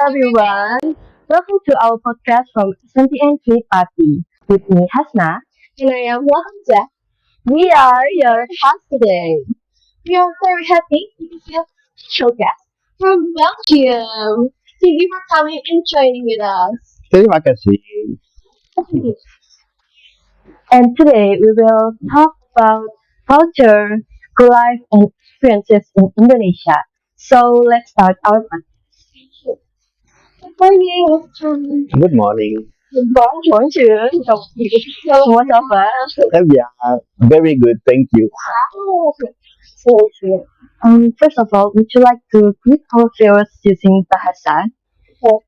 everyone. Welcome to our podcast from SMP Negeri Pati. With me, Hasna. And I am Latanza. We are your host today. We are very happy because we have a special guest from Belgium. Thank you for coming and joining with us. Terima kasih. And today we will talk about culture, school life, and experiences in Indonesia. So let's start our podcast. Good morning, Mr. Good morning. Bonjour. Comment ça va? Très bien. Very good. Thank you. Wow. So, first of all, would you like to greet our viewers using bahasa?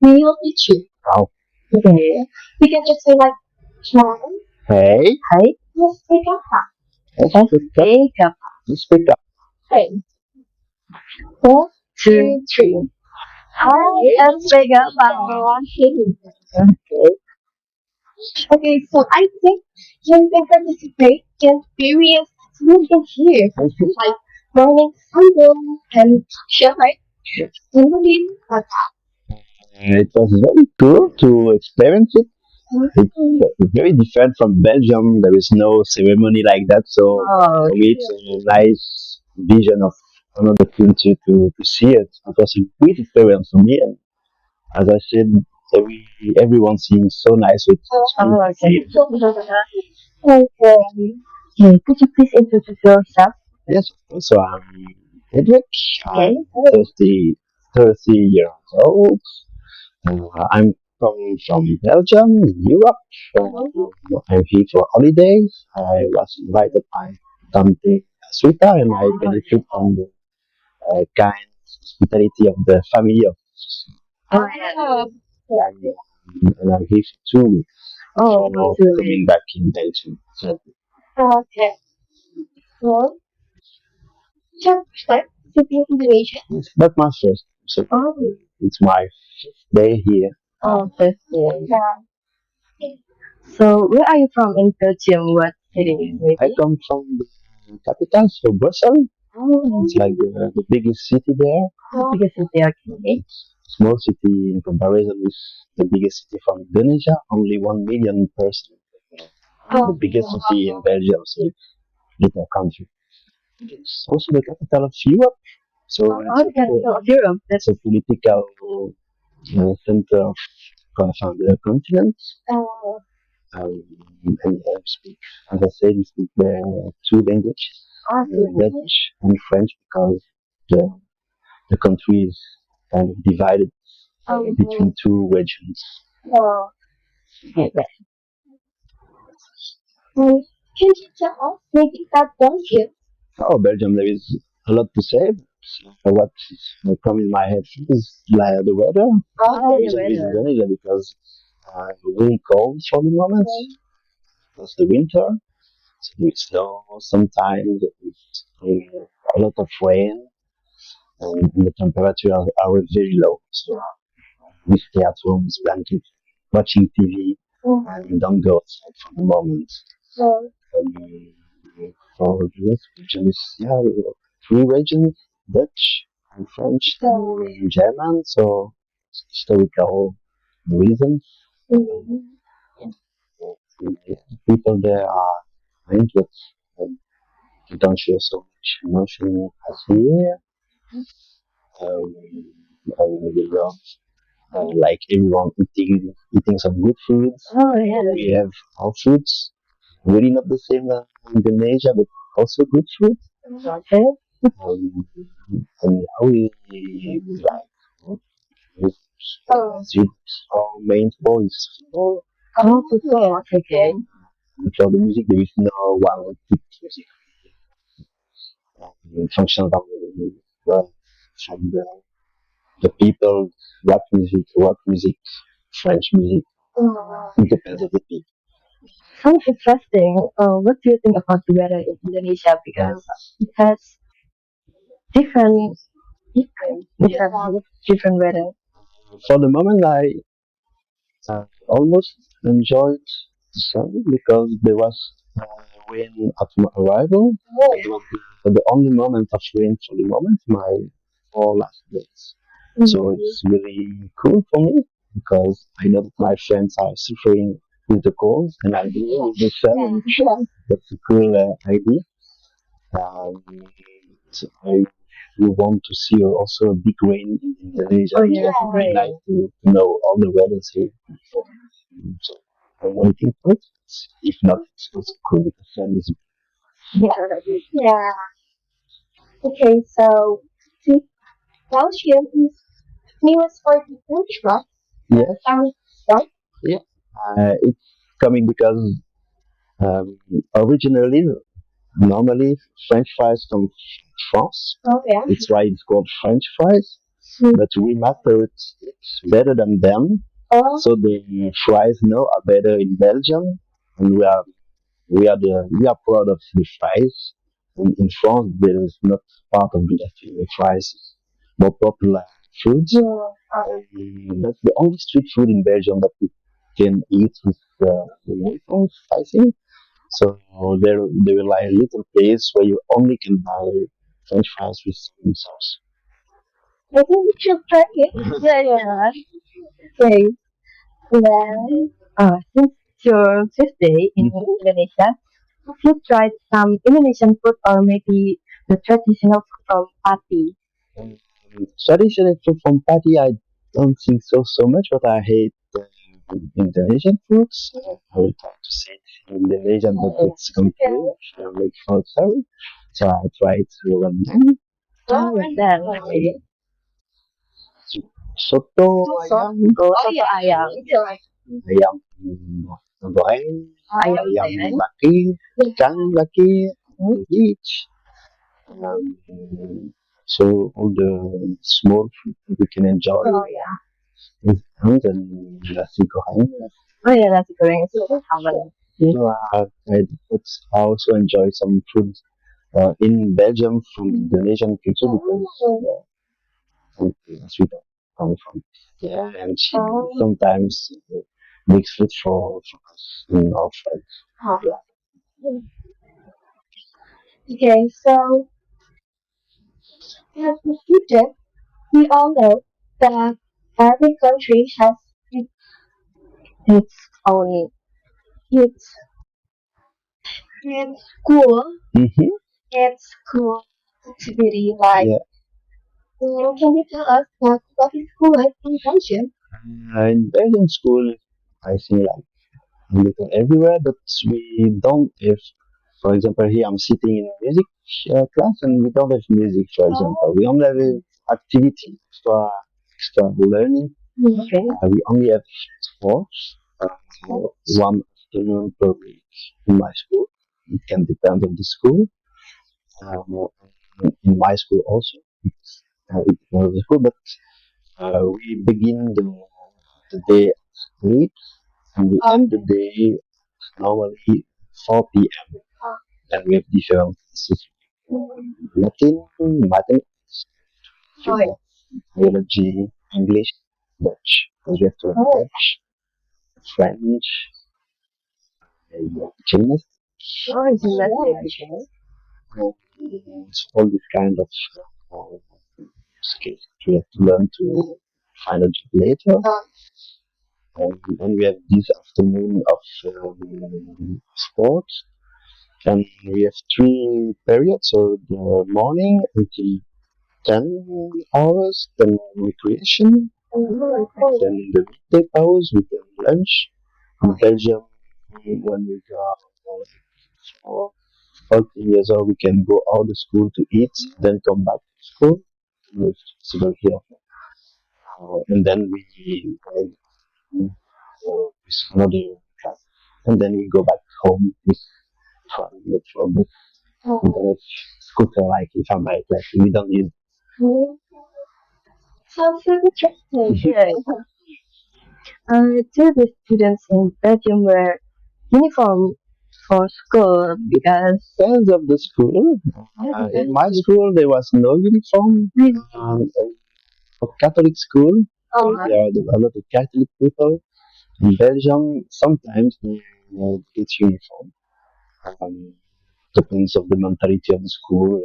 We will teach you. Wow. Okay. We can just say like, hi, Hey. Hai, ESPEGAPA. ESPEGAPA. Speak up. Hey. 1, 2, 3. Hai, ESPEGAPA. Okay. Okay, so I think you can participate in various activities here. Like morning sandal and share right? Swimming, It was very cool to experience it. It's very different from Belgium. There is no ceremony like that, so Oh, for me it's a nice vision of another culture to see it. It was a great experience for me, and as I said, everyone seems so nice. So it's oh, good to see okay. it. okay. Okay, could you please introduce yourself? Yes, of course. So I'm Edrick. Okay. I'm 30 years old. I'm coming from Belgium, in Europe. I'm here for holidays. I was invited by Tante Suita, and I benefit from the kind hospitality of the family of. Oh, yeah. And I'm here for 2 weeks Oh, before me too. coming back in Belgium. So Okay. Well, just start to be Indonesia. it's not my first. So Oh, it's my 5th day here. oh, that's good. Yeah. So, where are you from in Belgium? What city, I maybe? come from the capital, so Brussels. Oh, It's like the biggest city there. because it's there, okay. Small city in comparison with the biggest city from Indonesia, only 1 million person. The biggest city in Belgium, so it's a little country. It's also the capital of Europe, so Oh, the capital of Europe. it's a political center of the continent. Uh, And I speak, as I said, we speak the 2 languages, Dutch and French, because the, the country is kind of divided between 2 regions. uh, Okay. can you tell us maybe about Belgium? Oh, Belgium, there is a lot to say. What come in my head is like the weather. Oh, the It's always weather. Indonesia because really cold for the moment. It's the winter, so there is snow sometimes, there is a lot of rain, and the temperature are very low. So we stay at home, spend watching TV, and don't go outside for the moment. So, Um, for the rest region is 3 regions: Dutch and French and German. So historical reasons. The people there are kind, but they don't show so much emotion as here. Um, and we love like everyone eating some good foods. Oh, yeah. We have our foods, really not the same as Indonesia, but also good food. Okay. Um, and now we like with sweet our main voice. Oh, football. Okay. And for the music, there is no one good music. Functional from the people, rap music, French music. It depends on the people. Sounds interesting. What do you think about the weather in Indonesia? Because it has different, different weather. For the moment, I almost enjoyed the sun because there was rain at my arrival. It was the only moment of rain for the moment, my 4 last days. So it's really cool for me because I know that my friends are suffering with the cold and I'm doing with the sun. That's a cool idea. So we want to see also a big rain in Indonesia. Oh yeah, So we great. like to know all the weathers here. So I'm waiting for it. If not, it's also cool because the sun is. Yeah. Okay, so see, Belgium is famous for the food truck. Yes, Right? yeah. It's coming because um, originally, normally French fries from France. Oh, yeah. It's why it's called French fries. But we mastered it better than them. Oh, So the fries now are better in Belgium, and we are proud of the fries. In France, there is not part of the fries more popular food. yeah. That's the only street food in Belgium that we can eat with waffles, I think. So there are like little place where you only can buy French fries with some sauce. I think we should try it. Yeah, yeah. Okay. Well, Since it's your fifth day in Indonesia, have you tried some Indonesian food or maybe the traditional food from Pati? Traditional food from Pati, I don't think so much, but I hate Indonesian foods. I will try to say it in Indonesian, but it's confused. I make fun sorry. So I tried to rendang, Oh, then, okay. soto ayam, Oh, oh soto yeah, ayam. yeah. ayam goreng, Ayam ayam goreng. baki, ikan baki, Hmm? beach. Um, so all the small food we can enjoy. Oh yeah. And nasi goreng. Oh yeah, nasi goreng is so common. So I also enjoy some food in Belgium from Indonesian culture because we don't come from yeah, and she sometimes makes food for us in our friends. Oh, yeah. Okay, so as a student, we all know that every country has It's own. its its school, Mm-hmm. its school activity. Like, Yeah. can you tell us what is school like in Belgium? In Belgian school, I think like a little everywhere, but we don't have. For example, here I'm sitting in a music class, and we don't have music. For example, we only have activity, extra learning. Okay. We only have sports, one afternoon per week in my school. It can depend on the school. Um, in my school also, it depends on the school, but we begin the day at 8 and we end the day normally 4 p.m. And we have different classes. Latin, mathematics, Oh, biology, English, Dutch. Because we have to learn Dutch, French, and gymnastics, Oh, it's investing. all these kind of uh, skills that we have to learn to find a job later. And we have this afternoon of sports, and we have 3 periods. So the morning until 10 hours, then recreation, then in the midday pause we can lunch. In Belgium, when we go 14 years old, we can go out of school to eat, then come back to school. With flexible here, and then we with another class, and then we go back home with fun with from internet scooter like if I'm like we don't use. sounds so interesting. Yeah. Do the students in Belgium wear uniform for school because Depends of the school. In my school, there was no uniform. And for Catholic school, there are a lot of Catholic people. In Belgium, sometimes they get uniform. Um, Depends of the mentality of the school.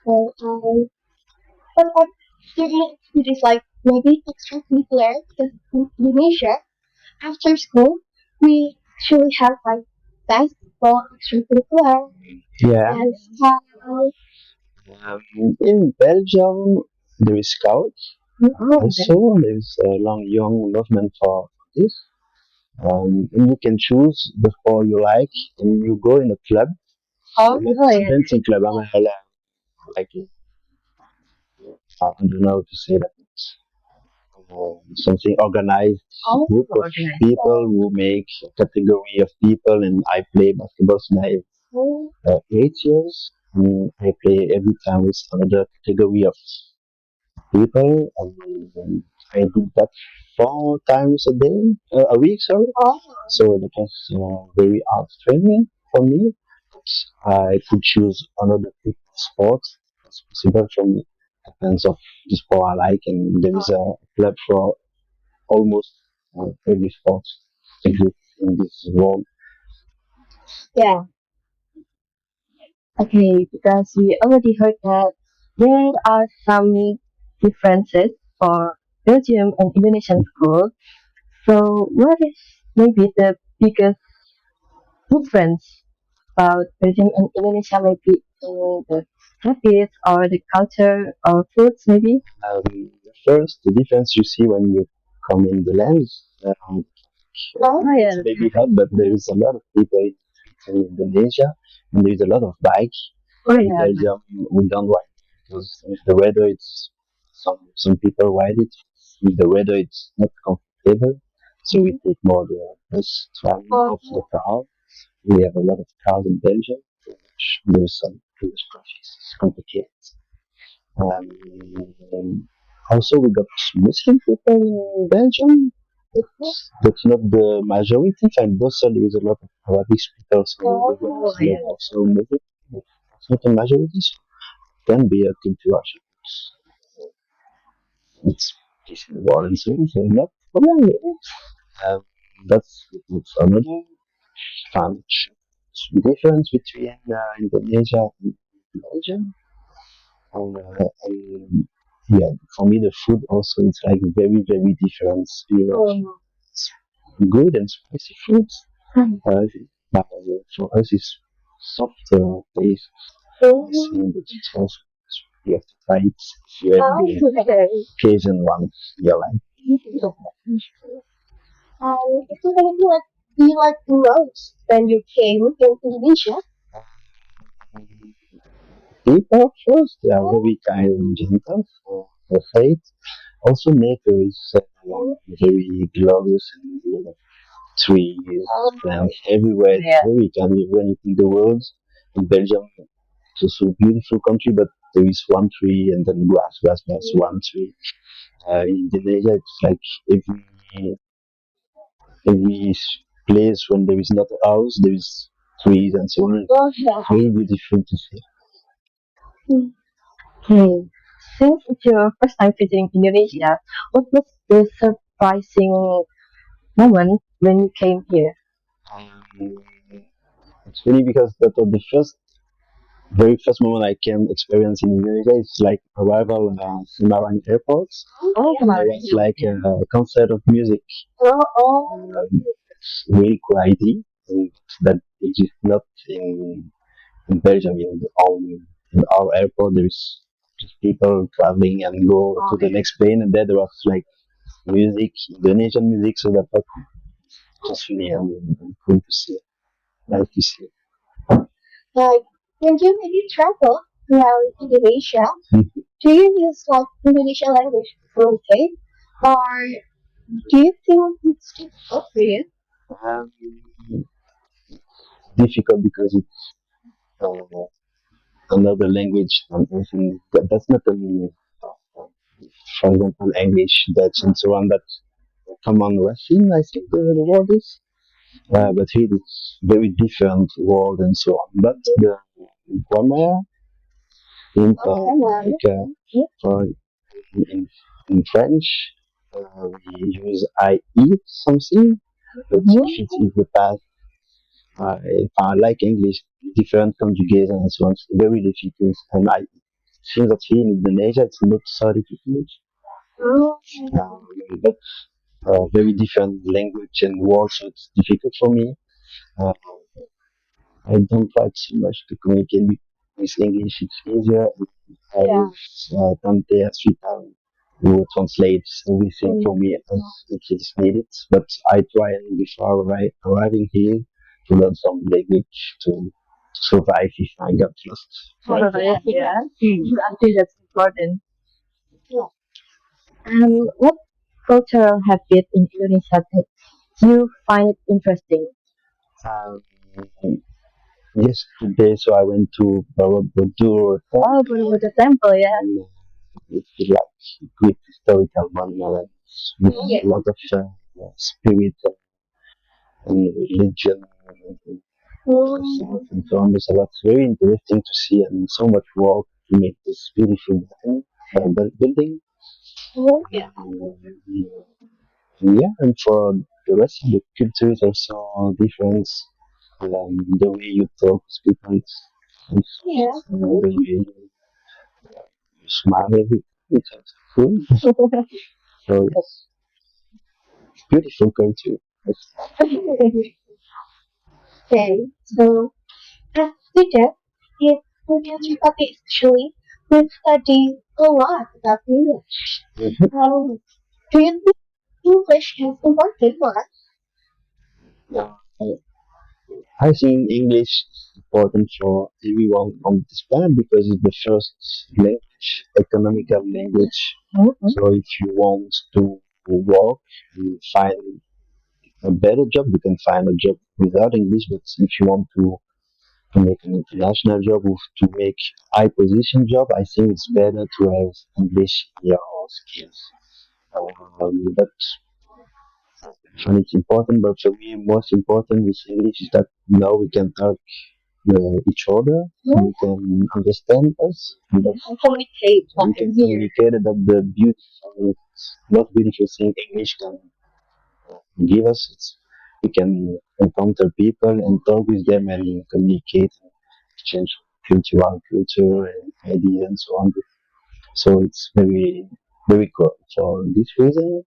So But there are activities like maybe extracurricular because in Indonesia, after school, we actually have like basketball extracurricular Yeah. and stuff. In Belgium, there is Scouts. Oh, Also, there is a long young movement for this. And you can choose the sport you like, and you go in a club, oh, dancing club. Like I don't know how to say that. Something organized oh, group of people who make a category of people, and I play basketball since I oh, have 8 years. I play every time with another category of people, and I did that 4 times a day, a week, sorry. oh, So that was very hard training for me. I could choose another sport. It's possible for me. Depends of the sport I like, and there is a club for almost every sport exists in this world. yeah. Okay, because we already heard that there are some differences for Belgium and Indonesian schools. So, what is maybe the biggest difference about Belgium and Indonesia? Maybe in the habits or the culture or foods, maybe? First, the difference you see when you come in the land. Um, Oh, Oh, yeah. it's maybe hot, but there is a lot of people in Indonesia, and there is a lot of bike. Oh, In yeah. Belgium, we don't ride because with the weather, it's some people ride it. With the weather, it's not comfortable, so we take more the bus tram oh, of the car. We have a lot of cars in Belgium, which there's some previous traffic. It's complicated. Also, we got Muslim people in Belgium. That's not the majority. In Brussels, there is a lot of Arabic speakers, so we got oh, yeah. also Muslim. It's not a majority, so it can be a cultural shock. It's peace in the world and so on, so not a problem. Um, that's another fun difference between Indonesia and Belgium. And yeah, for me, the food also is like very, very different. You know, oh, good and spicy foods. But for us, it's softer taste. oh, Same, but it's also you have to try it if you have oh, the okay. occasion once in your life. It's something what do you like the most when you came in Indonesia? People first, they are very kind and gentle for faith. Also, nature is very glorious and trees, plants everywhere. It's Yeah. very kind. When you think the world in Belgium, it's also a beautiful country, but there is one tree and then grass, grass, grass, one tree. In Indonesia, it's like every place when there is not a house, there is trees and so on. Oh, yeah. It's very beautiful to see. Okay. Since it's your first time visiting Indonesia, what was the surprising moment when you came here? Um, it's funny because that was the very first moment I can experience in Indonesia. It's like arrival in Semarang airport. Oh, And there was like a concert of music. Oh, oh, It's really cool idea, and that exists not in Belgium. In our airport, there's just people traveling and go to the next plane, and there was like music, Indonesian music, so that was just really and cool to see. Nice to see. like when you maybe travel around Indonesia, do you use like Indonesian language fluently, or do you think it's difficult for you? Um, difficult because it's another language and everything. That's not only, for example, English, Dutch, and so on. That's common Russian, I think the word is. But here it's very different world and so on. But the grammar in like for in, in French, we use I eat something, but if it's in the past, if I like English, different conjugation and so on. It's very difficult, and I seems that here in Indonesia it's not so difficult, Oh, but very different language and words, so it's difficult for me. Uh, I don't like so much to communicate with English. It's easier. I yeah. use Tante Asrita, who translates everything for me as it is needed. But I try and before arriving here to learn some language to survive if I get lost. Oh, yeah, yeah. I think that's important. Yeah. What cultural habit in Indonesia that you find it interesting? Um, Yesterday, so I went to Borobudur Oh, with the temple, yeah. and it's like great historical monuments with Yeah. a lot of spirit and religion and Mm. and so on. So that's very interesting to see and so much work to make this beautiful building. Oh, yeah. And yeah, and for the rest of the culture is also different. The way you talk with people, Yeah. the way you smile, it's also cool. So yes, beautiful culture. Yes. Okay, so as students in Beliau Pati especially, we study a lot about English. Mhm. Do you think English has important for us? Yeah. I think English is important for everyone on this planet because it's the first language, economical language. Mhm. So if you want to work and find a better job, you can find a job without English. But if you want to make an international job or to make high position job, I think it's better to have English in your skills. But and it's important, but for me, most important with English is that now we can talk each other, we can understand us, and that's Communicate we can communicate that the beautiful, most beautiful thing English can give us. We can encounter people and talk with them and communicate, and exchange culture and ideas and so on. So it's very, very cool. For this reason,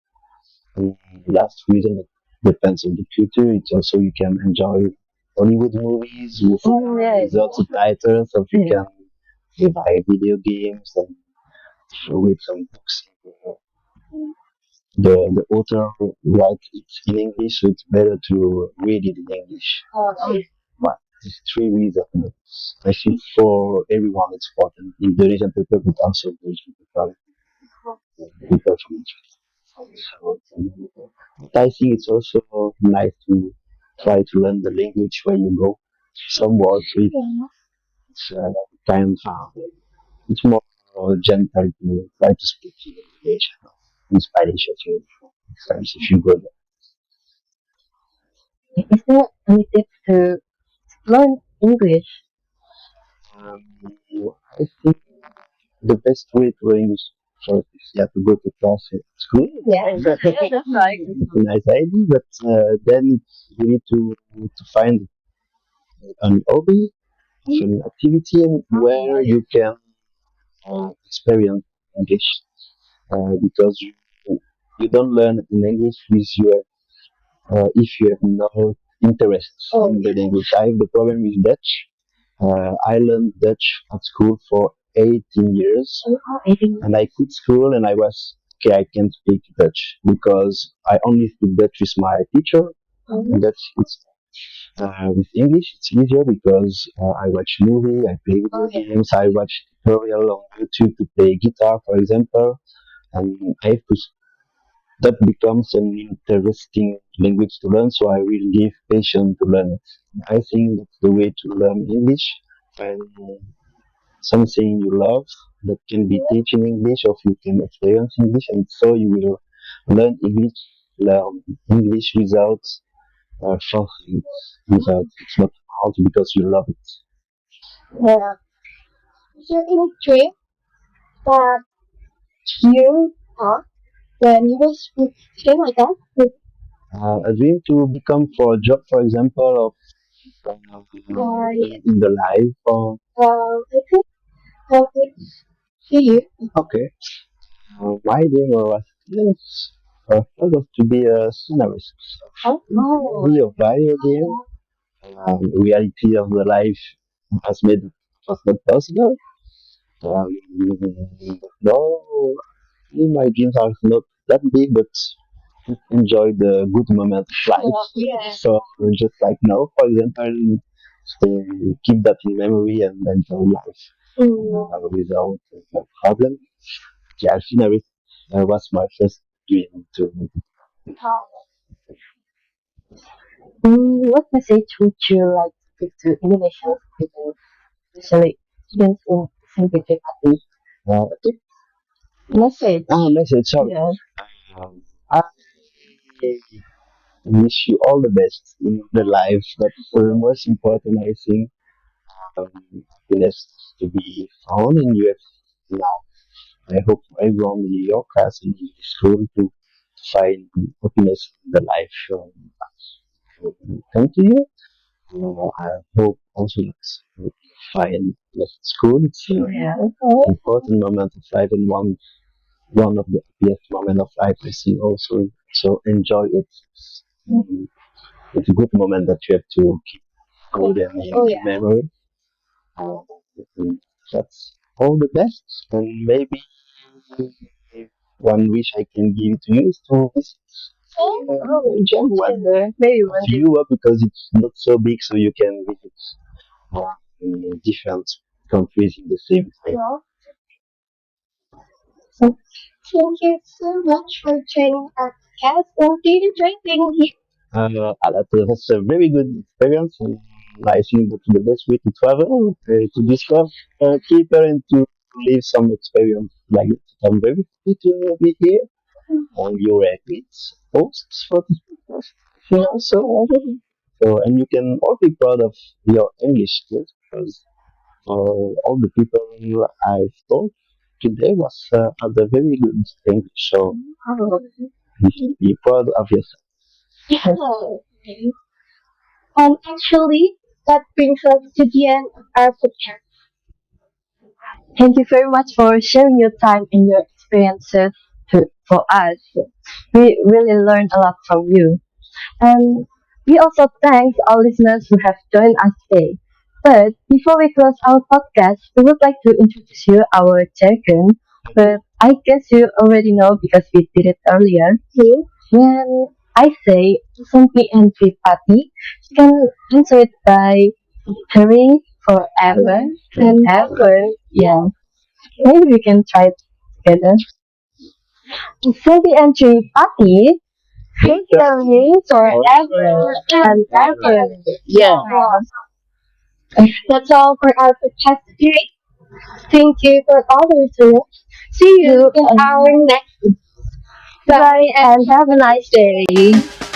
and last reason, it depends on the culture. It's also you can enjoy Hollywood movies Oh, yeah. without subtitles, or you Yeah. can buy video games and read some books. The author writes it in English, so it's better to read it in English. But there's three reasons. I think for everyone it's important. Indonesian people, but also Belgian people from so, but I think it's also nice to try to learn the language where you go. Some words it's kind of it's more gentle to try to speak in English, in Spanish if you French if you go there. Is there any tips to learn English? Um, I think the best way to learn English first is to go to class at school. Yeah. Yeah, that's right. It's a nice idea, but then you need to find an hobby, an activity where you can experience English because you don't learn in English with your if you have no interest in the language. I have the problem with Dutch. I learned Dutch at school for 18 years, and I quit school and I was okay. I can't speak Dutch because I only speak Dutch with my teacher, and that's it's with English, it's easier because I watch movie, I play video games, I watch tutorial on YouTube to play guitar, for example, and I have to. That becomes an interesting language to learn, so I will give patience to learn it. I think that's the way to learn English. Find something you love that can be taught in English, or you can experience English, and so you will learn English without forcing it, without it's not hard because you love it. Yeah. Is there any dream that you thought when you was something like that? A dream to become for a job, for example, of Yes. in the life, or I think you. Okay. My dream was yes, was to be a scenarist. Oh, Be a video game. Reality of the life has made it was not possible. Um, no, my dreams are not that big, but enjoy the good moment of life. yeah. So just like now, for example, keep that in memory and enjoy life without problem. Yeah, scenery was my first dream to. What message would you like to give to Indonesian students, especially students in SMP Pati? Okay. Message. Message. Sorry. Yeah. I wish you all the best in the life. That's the most important, I think. Happiness to be found in you now. I hope everyone in your class and in the school to find happiness in the life come to you. I hope also that you find yes, school. It's Yeah. an important moment of life and one of the happiest moment of life. I think also so enjoy it. Mm, It's a good moment that you have to keep golden in memory. Uh, and that's all the best. And maybe one wish I can give to you is to visit enjoy one Maybe of one day. Europe because it's not so big, so you can visit different countries in the same time. So, thank you so much for joining our podcast. And do you enjoy being here? That's a very good experience, and I think that's the best way to travel, to discover people, and to live some experience like that. I'm very happy to be here on your great hosts for this podcast. You know, so and you can all be proud of your English skills because all the people I've talked today was had a very good English. So you should be proud of yourself. Okay. Actually, that brings us to the end of our podcast. Thank you very much for sharing your time and your experiences for us. We really learned a lot from you. And we also thank our listeners who have joined us today. But before we close our podcast, we would like to introduce you our jargon. But I guess you already know because we did it earlier. When I say SMP and Pati, you can answer it by three forever and ever. Yeah. Maybe we can try it together. SMP and Pati, featuring forever and ever. Yeah. That's all for our podcast today. Thank you for all the listeners. See you in our next. Bye and have a nice day.